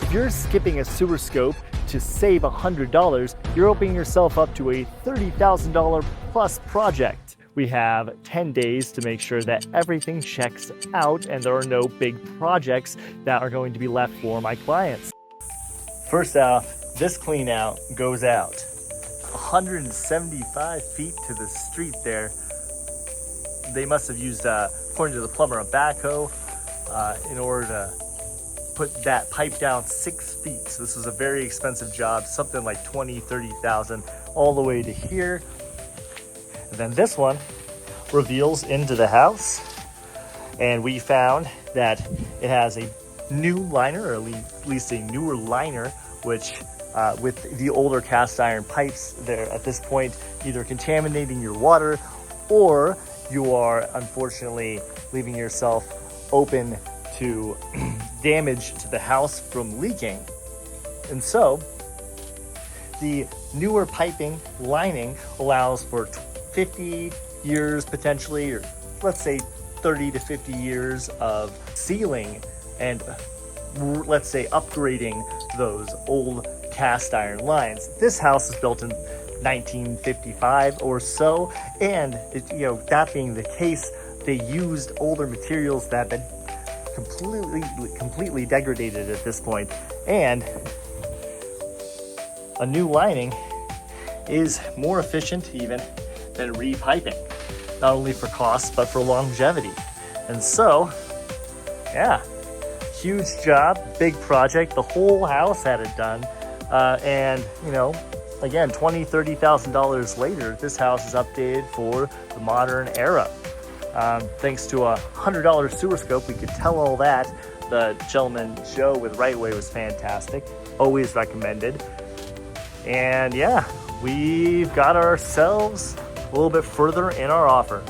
If you're skipping a sewer scope to save $100, you're opening yourself up to a $30,000 plus project. We have 10 days to make sure that everything checks out and there are no big projects that are going to be left for my clients. First off, this clean out goes out 175 feet to the street there. They must have used, according to the plumber, a backhoe in order to put that pipe down 6 feet. So this was a very expensive job, something like 20, 30,000 all the way to here. And then this one reveals into the house. And we found that it has a new liner, or at least a newer liner, which with the older cast iron pipes, they're at this point either contaminating your water or you are unfortunately leaving yourself open to damage to the house from leaking. And so the newer piping lining allows for 50 years potentially, or let's say 30 to 50 years of sealing and let's say upgrading those old cast iron lines. This house is built in 1955 or so, and that being the case, they used older materials that had completely degraded at this point, and a new lining is more efficient even than repiping, not only for cost but for longevity. And so yeah, huge job, big project. The whole house had it done, and again, $20,000-$30,000 later, this house is updated for the modern era. Thanks to a $100 sewer scope, we could tell all that. The gentleman Joe with Rightway was fantastic, always recommended. And yeah, we've got ourselves a little bit further in our offer.